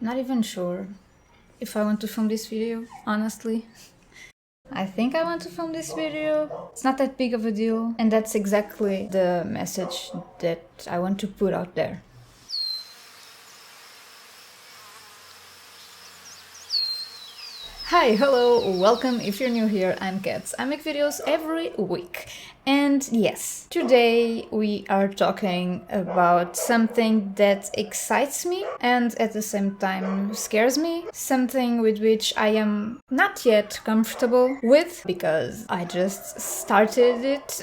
Not even sure if I want to film this video, honestly. I think I want to film this video. It's not that big of a deal, and that's exactly the message that I want to put out there. Hi, hello, welcome. If you're new here, I'm Catz. I make videos every week. And yes, today we are talking about something that excites me and at the same time scares me. Something with which I am not yet comfortable with because I just started it.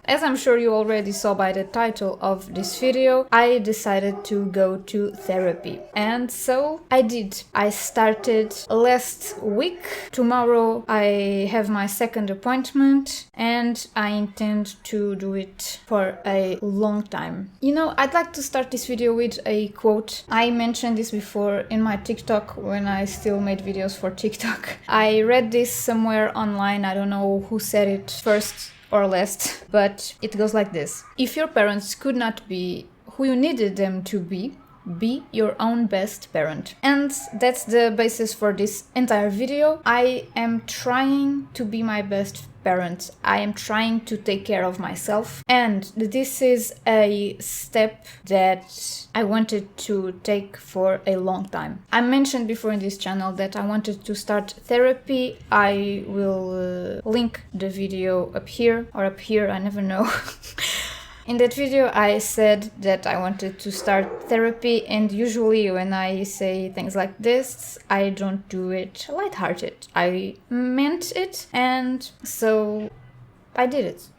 As I'm sure you already saw by the title of this video, I decided to go to therapy. And so I did. I started last week. Tomorrow I have my second appointment and I intend to do it for a long time. You know, I'd like to start this video with a quote. I mentioned this before in my TikTok when I still made videos for TikTok. I read this somewhere online. I don't know who said it first or last, but it goes like this. If your parents could not be who you needed them to be your own best parent. And that's the basis for this entire video. I am trying to be my best parent. I am trying to take care of myself. And this is a step that I wanted to take for a long time. I mentioned before in this channel that I wanted to start therapy. I will link the video up here or up here, I never know. In that video, I said that I wanted to start therapy, and usually when I say things like this, I don't do it lighthearted. I meant it, and so I did it.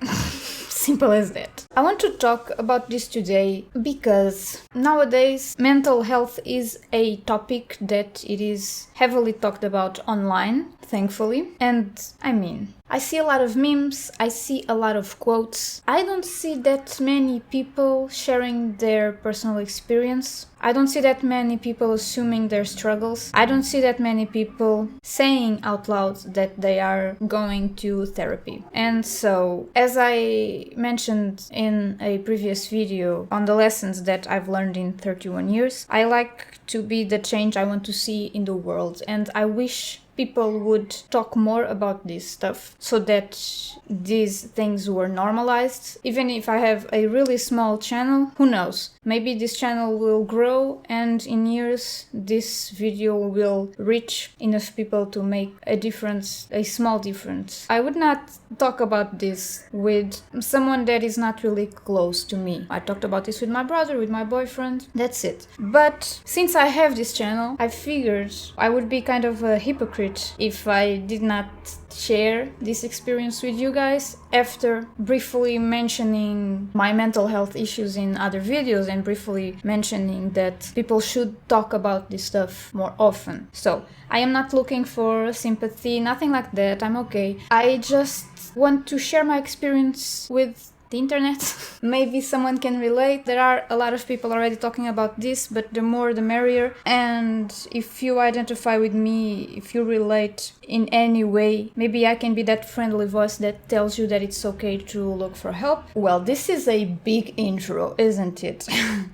Simple as that. I want to talk about this today because nowadays mental health is a topic that it is heavily talked about online, thankfully. And I mean, I see a lot of memes, I see a lot of quotes. I don't see that many people sharing their personal experience. I don't see that many people assuming their struggles. I don't see that many people saying out loud that they are going to therapy. And so, as I mentioned in a previous video on the lessons that I've learned in 31 years, I like to be the change I want to see in the world. And I wish people would talk more about this stuff so that these things were normalized. Even if I have a really small channel, who knows? Maybe this channel will grow and in years this video will reach enough people to make a difference, a small difference. I would not talk about this with someone that is not really close to me. I talked about this with my brother, with my boyfriend, that's it. But since I have this channel, I figured I would be kind of a hypocrite if I did not share this experience with you guys after briefly mentioning my mental health issues in other videos and briefly mentioning that people should talk about this stuff more often. So I am not looking for sympathy, nothing like that. I'm okay. I just want to share my experience with the internet. Maybe someone can relate. There are a lot of people already talking about this, but the more the merrier. And if you identify with me, if you relate in any way, maybe I can be that friendly voice that tells you that it's okay to look for help. Well, this is a big intro, isn't it?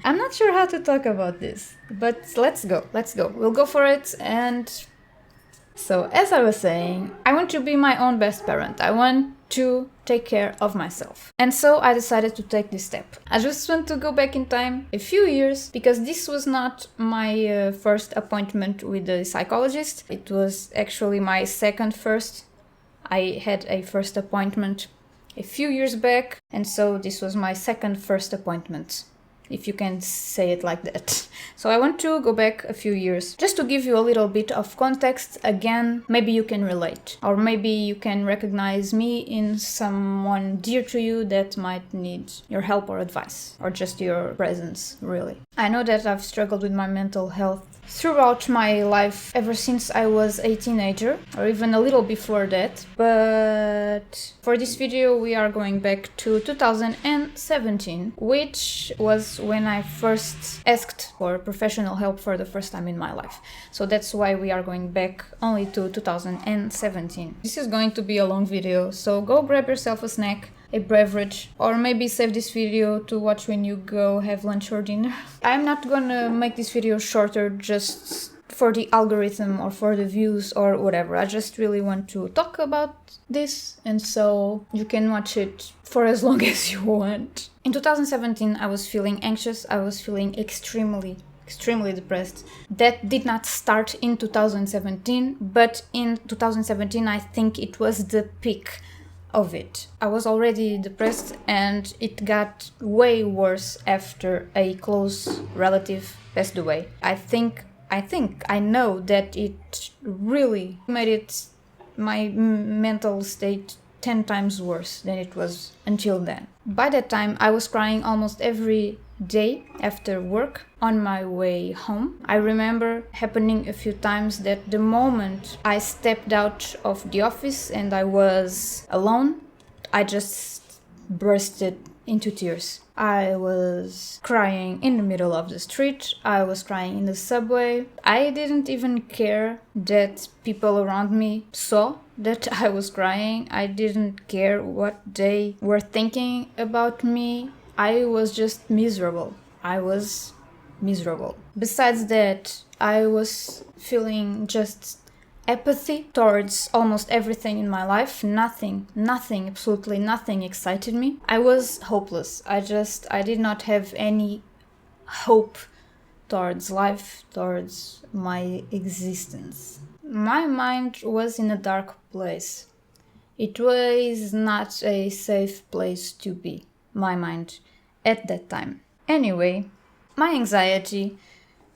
I'm not sure how to talk about this, but let's go. We'll go for it. And so, as I was saying, I want to be my own best parent. I want to take care of myself. And so I decided to take this step. I just want to go back in time a few years because this was not my first appointment with the psychologist. It was actually my second first. I had a first appointment a few years back, and so this was my second first appointment, if you can say it like that. So I want to go back a few years just to give you a little bit of context. Again, maybe you can relate, or maybe you can recognize me in someone dear to you that might need your help or advice, or just your presence, really. I know that I've struggled with my mental health throughout my life ever since I was a teenager, or even a little before that, but for this video we are going back to 2017, which was when I first asked for professional help for the first time in my life. So that's why we are going back only to 2017. This is going to be a long video, so go grab yourself a snack, a beverage, or maybe save this video to watch when you go have lunch or dinner. I'm not gonna make this video shorter just for the algorithm or for the views or whatever. I just really want to talk about this, and so you can watch it for as long as you want. In 2017, I was feeling anxious. I was feeling extremely depressed. That did not start in 2017, but in 2017, I think it was the peak of it. I was already depressed, and it got way worse after a close relative passed away. I know that it really made it my mental state 10 times worse than it was until then. By that time, I was crying almost every day after work on my way home. I remember happening a few times that the moment I stepped out of the office and I was alone, I just bursted into tears. I was crying in the middle of the street. I was crying in the subway. I didn't even care that people around me saw that I was crying. I didn't care what they were thinking about me. I was just miserable. I was miserable. Besides that, I was feeling just apathy towards almost everything in my life. Nothing, absolutely nothing excited me. I was hopeless. I did not have any hope towards life, towards my existence. My mind was in a dark place. It was not a safe place to be, my mind, at that time. Anyway, my anxiety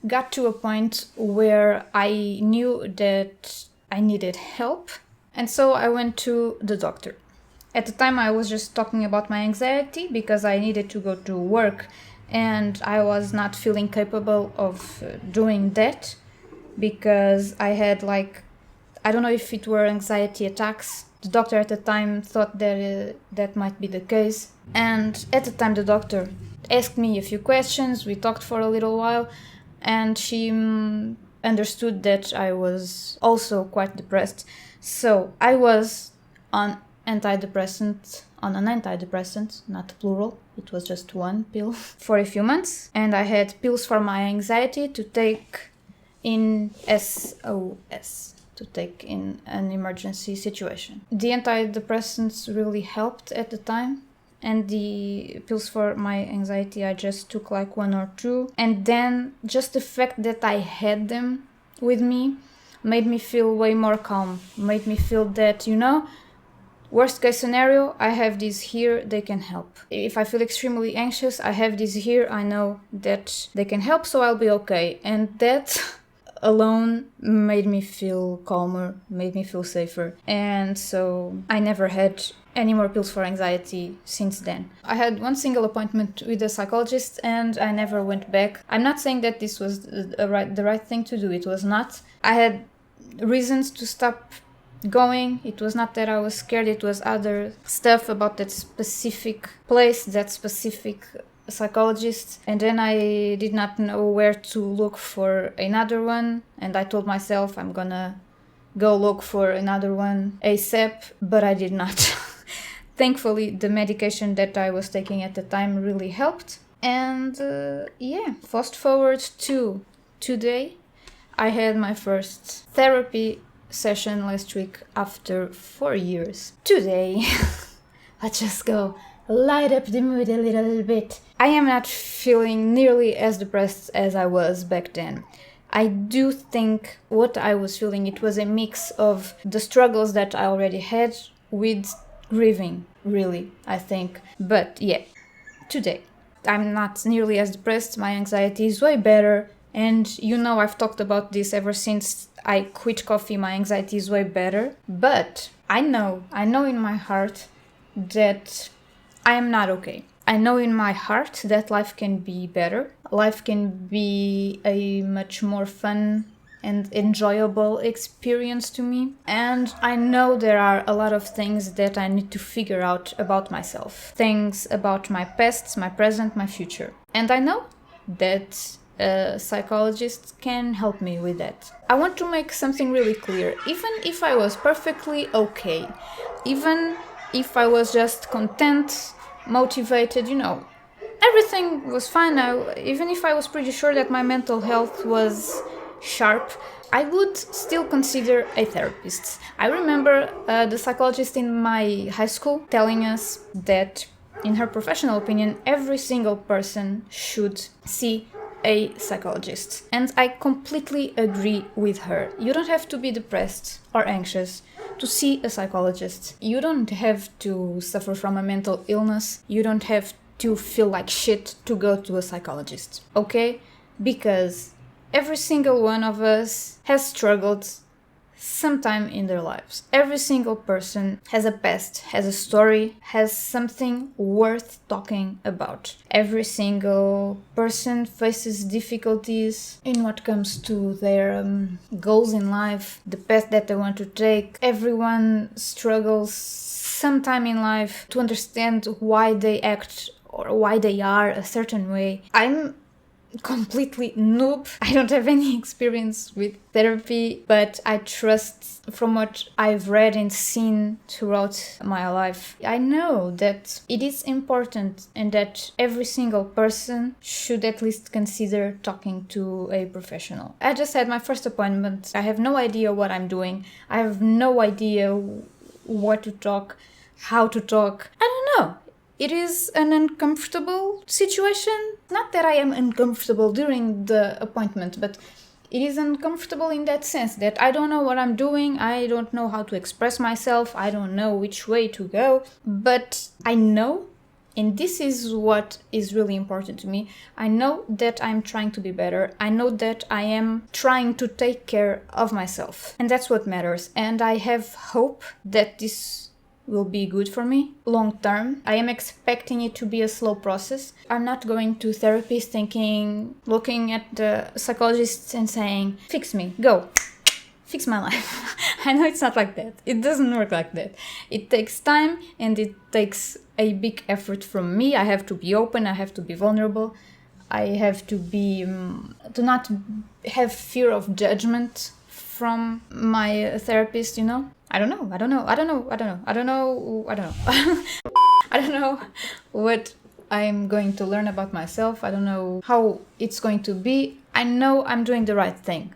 got to a point where I knew that I needed help, and so I went to the doctor. At the time, I was just talking about my anxiety because I needed to go to work, and I was not feeling capable of doing that because I had I don't know if it were anxiety attacks. The doctor at the time thought that that might be the case, and at the time the doctor asked me a few questions. We talked for a little while, and she understood that I was also quite depressed. So I was on an antidepressant, not plural, it was just one pill, for a few months. And I had pills for my anxiety to take in SOS, to take in an emergency situation. The antidepressants really helped at the time. And the pills for my anxiety, I just took one or two. And then just the fact that I had them with me made me feel way more calm. Made me feel that, worst case scenario, I have these here, they can help. If I feel extremely anxious, I have these here, I know that they can help, so I'll be okay. And that alone made me feel calmer, made me feel safer. And so I never had any more pills for anxiety since then. I had one single appointment with a psychologist and I never went back. I'm not saying that this was the right thing to do. It was not. I had reasons to stop going. It was not that I was scared. It was other stuff about that specific place, that specific psychologist. And then I did not know where to look for another one. And I told myself I'm gonna go look for another one ASAP, but I did not. Thankfully, the medication that I was taking at the time really helped. And fast forward to today. I had my first therapy session last week after 4 years. Today, let's just go light up the mood a little bit. I am not feeling nearly as depressed as I was back then. I do think what I was feeling, it was a mix of the struggles that I already had with grieving, really, I think. But yeah, today, I'm not nearly as depressed. My anxiety is way better. And I've talked about this ever since I quit coffee. My anxiety is way better. But I know in my heart that I am not okay. I know in my heart that life can be better. Life can be a much more fun and enjoyable experience to me. And I know there are a lot of things that I need to figure out about myself. Things about my past, my present, my future. And I know that a psychologist can help me with that. I want to make something really clear. Even if I was perfectly okay, even if I was just content, motivated, everything was fine. Even if I was pretty sure that my mental health was sharp, I would still consider a therapist. I remember the psychologist in my high school telling us that, in her professional opinion, every single person should see a psychologist. And I completely agree with her. You don't have to be depressed or anxious to see a psychologist. You don't have to suffer from a mental illness. You don't have to feel like shit to go to a psychologist, okay? Because every single one of us has struggled sometime in their lives. Every single person has a past, has a story, has something worth talking about. Every single person faces difficulties in what comes to their goals in life, the path that they want to take. Everyone struggles sometime in life to understand why they act or why they are a certain way. I'm completely noob. I don't have any experience with therapy, but I trust from what I've read and seen throughout my life. I know that it is important and that every single person should at least consider talking to a professional. I just had my first appointment. I have no idea what I'm doing. I have no idea what to talk, how to talk. I don't know. It is an uncomfortable situation. Not that I am uncomfortable during the appointment, but it is uncomfortable in that sense that I don't know what I'm doing. I don't know how to express myself. I don't know which way to go. But I know, and this is what is really important to me, I know that I'm trying to be better. I know that I am trying to take care of myself. And that's what matters. And I have hope that this will be good for me long term. I am expecting it to be a slow process. I'm not going to therapists looking at the psychologist and saying, fix me, go, fix my life. I know it's not like that. It doesn't work like that. It takes time and it takes a big effort from me. I have to be open, I have to be vulnerable. I have to be, to not have fear of judgment from my therapist, you know? I don't know. I don't know what I'm going to learn about myself. I don't know how it's going to be. I know I'm doing the right thing.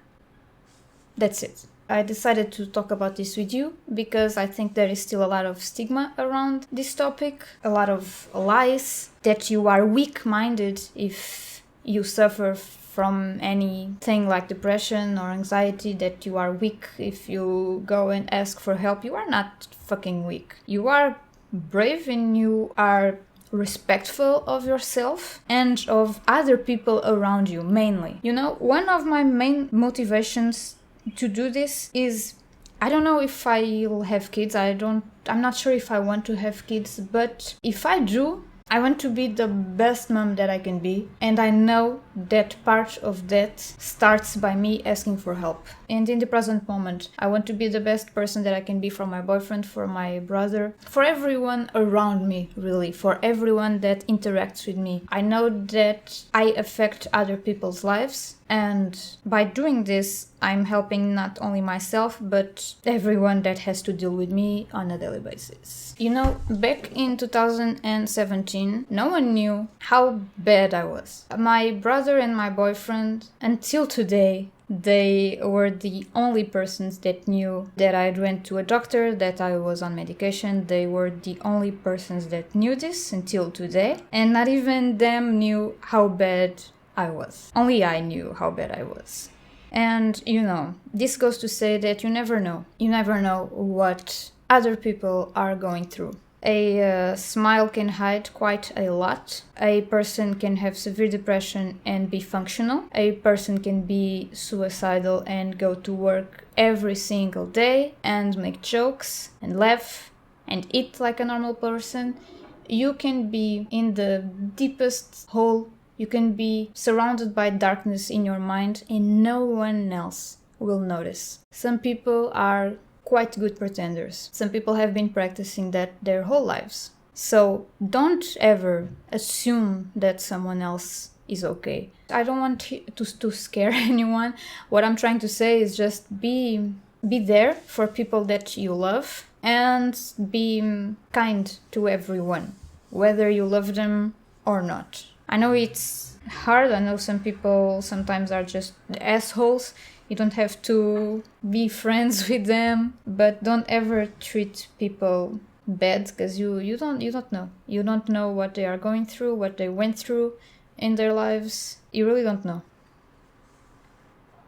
That's it. I decided to talk about this with you because I think there is still a lot of stigma around this topic, a lot of lies, that you are weak-minded if you suffer from anything like depression or anxiety, that you are weak if you go and ask for help. You are not fucking weak. You are brave and you are respectful of yourself and of other people around you, mainly. You know, one of my main motivations to do this is, I don't know if I'll have kids. I'm not sure if I want to have kids, but if I do, I want to be the best mom that I can be, and I know that part of that starts by me asking for help. And in the present moment, I want to be the best person that I can be for my boyfriend, for my brother, for everyone around me, really, for everyone that interacts with me. I know that I affect other people's lives, and by doing this, I'm helping not only myself, but everyone that has to deal with me on a daily basis. You know, back in 2017, no one knew how bad I was. My brother and my boyfriend, until today, they were the only persons that knew that I went to a doctor, that I was on medication. They were the only persons that knew this until today. And not even them knew how bad I was. Only I knew how bad I was. And, you know, this goes to say that you never know. You never know what other people are going through. A smile can hide quite a lot. A person can have severe depression and be functional. A person can be suicidal and go to work every single day and make jokes and laugh and eat like a normal person. You can be in the deepest hole. You can be surrounded by darkness in your mind and no one else will notice. Some people are quite good pretenders. Some people have been practicing that their whole lives. So don't ever assume that someone else is okay. I don't want to scare anyone. What I'm trying to say is just be there for people that you love and be kind to everyone, whether you love them or not. I know it's hard. I know some people sometimes are just assholes You don't have to be friends with them, but don't ever treat people bad, because you don't know. You don't know what they are going through, what they went through in their lives. You really don't know.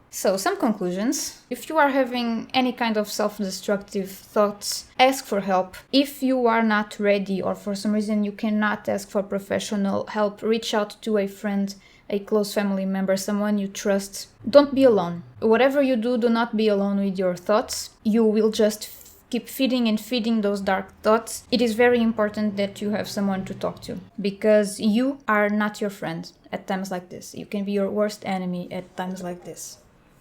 So, some conclusions. If you are having any kind of self-destructive thoughts, ask for help. If you are not ready, or for some reason you cannot ask for professional help, reach out to a friend, a close family member, someone you trust. Don't be alone. Whatever you do, do not be alone with your thoughts. You will just keep feeding and feeding those dark thoughts. It is very important that you have someone to talk to, because you are not your friend at times like this. You can be your worst enemy at times like this.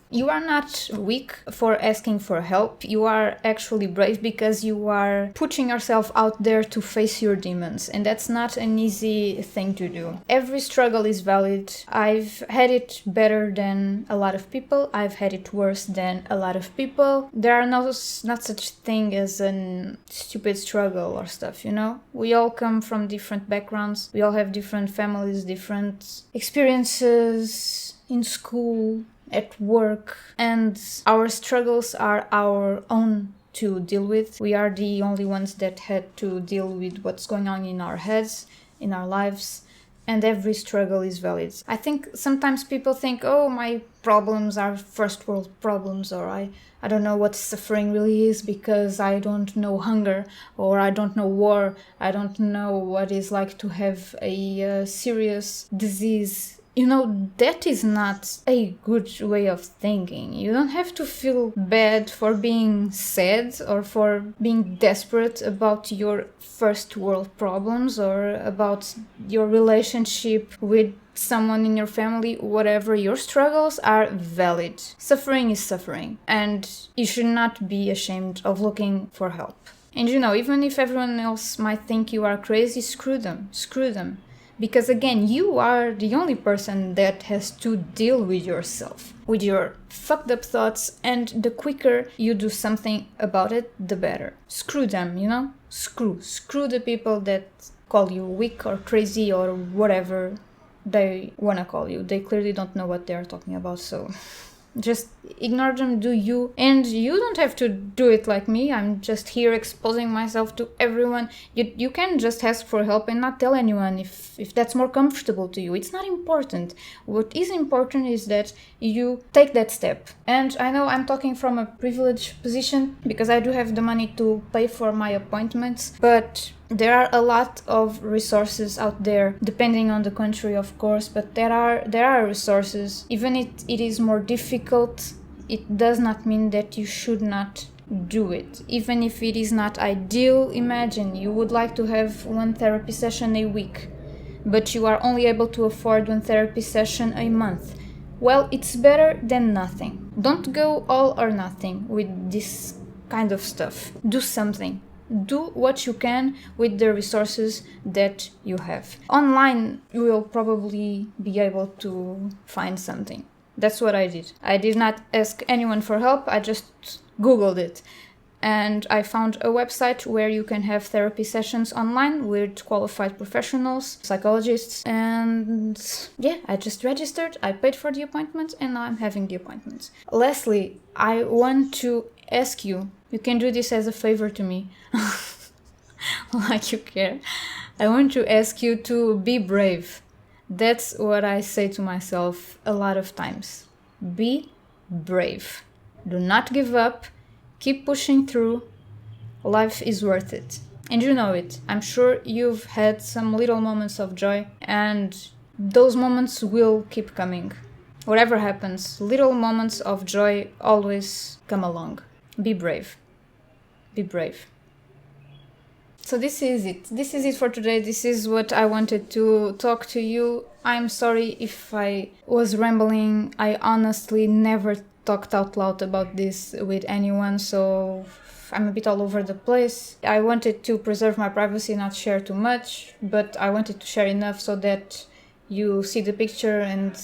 You are not weak for asking for help. You are actually brave, because you are putting yourself out there to face your demons, and that's not an easy thing to do. Every struggle is valid. I've had it better than a lot of people. I've had it worse than a lot of people. There are not such thing as a stupid struggle or stuff, you know? We all come from different backgrounds. We all have different families, different experiences in school, at work, and our struggles are our own to deal with. We are the only ones that had to deal with what's going on in our heads, in our lives, and every struggle is valid. I think sometimes people think, oh, my problems are first world problems, or I don't know what suffering really is because I don't know hunger, or I don't know war, I don't know what it's like to have a serious disease. You know, that is not a good way of thinking. You don't have to feel bad for being sad or for being desperate about your first world problems or about your relationship with someone in your family. Whatever your struggles are valid. Suffering is suffering, and you should not be ashamed of looking for help. And you know, even if everyone else might think you are crazy, screw them. Because again, you are the only person that has to deal with yourself, with your fucked up thoughts, and the quicker you do something about it, the better. Screw them, you know? Screw the people that call you weak or crazy or whatever they wanna call you. They clearly don't know what they're talking about, so just ignore them, do you. And you don't have to do it like me. I'm just here exposing myself to everyone. You can just ask for help and not tell anyone if that's more comfortable to you. It's not important. What is important is that you take that step. And I know I'm talking from a privileged position because I do have the money to pay for my appointments, but there are a lot of resources out there, depending on the country, of course, but there are resources. Even if it is more difficult, it does not mean that you should not do it. Even if it is not ideal, imagine you would like to have one therapy session a week, but you are only able to afford one therapy session a month. Well, it's better than nothing. Don't go all or nothing with this kind of stuff. Do something. Do what you can with the resources that you have. Online, you will probably be able to find something. That's what I did. I did not ask anyone for help. I just Googled it. And I found a website where you can have therapy sessions online with qualified professionals, psychologists. And yeah, I just registered. I paid for the appointment, and now I'm having the appointments. Lastly, I want to ask you, you can do this as a favor to me, like you care. I want to ask you to be brave. That's what I say to myself a lot of times. Be brave. Do not give up. Keep pushing through. Life is worth it. And you know it. I'm sure you've had some little moments of joy, and those moments will keep coming. Whatever happens, little moments of joy always come along. Be brave. Be brave. So this is it. This is it for today. This is what I wanted to talk to you. I'm sorry if I was rambling. I honestly never talked out loud about this with anyone, so I'm a bit all over the place. I wanted to preserve my privacy, not share too much, but I wanted to share enough so that you see the picture and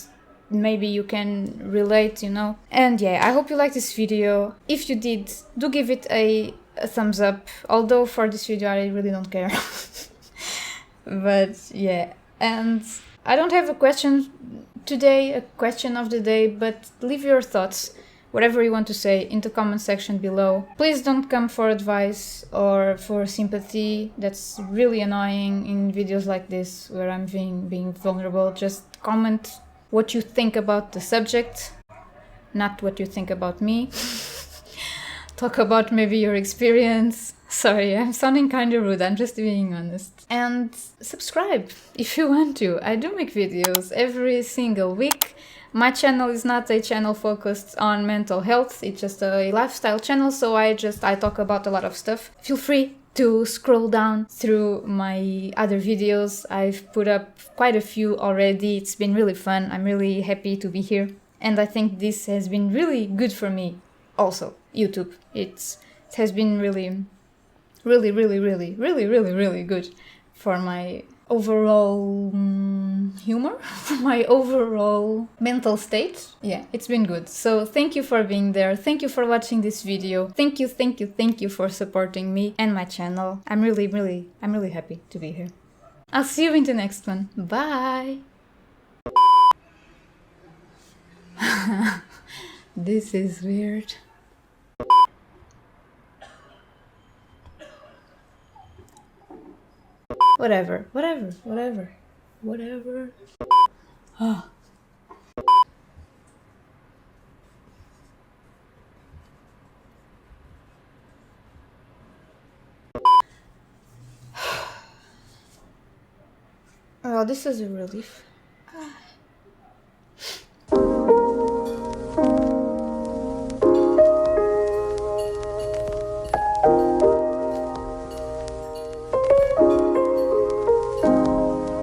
maybe you can relate, you know. And yeah, I hope you liked this video. If you did, do give it a thumbs up, although for this video I really don't care. But yeah, and I don't have a question today, a question of the day, but leave your thoughts. whatever you want to say in the comment section below. Please don't come for advice or for sympathy. That's really annoying in videos like this where I'm being vulnerable. Just comment what you think about the subject, not what you think about me. Talk about maybe your experience. Sorry, I'm sounding kind of rude, I'm just being honest. And subscribe if you want to. I do make videos every single week. My channel is not a channel focused on mental health, it's just a lifestyle channel, so I talk about a lot of stuff. Feel free to scroll down through my other videos. I've put up quite a few already. It's been really fun. I'm really happy to be here. And I think this has been really good for me also, YouTube. It has been really good for my overall humor, for my overall mental state. Yeah, it's been good. So thank you for being there. Thank you for watching this video. Thank you for supporting me and my channel. I'm really happy to be here. I'll see you in the next one. Bye! This is weird. Whatever. Ah. Well, this is a relief.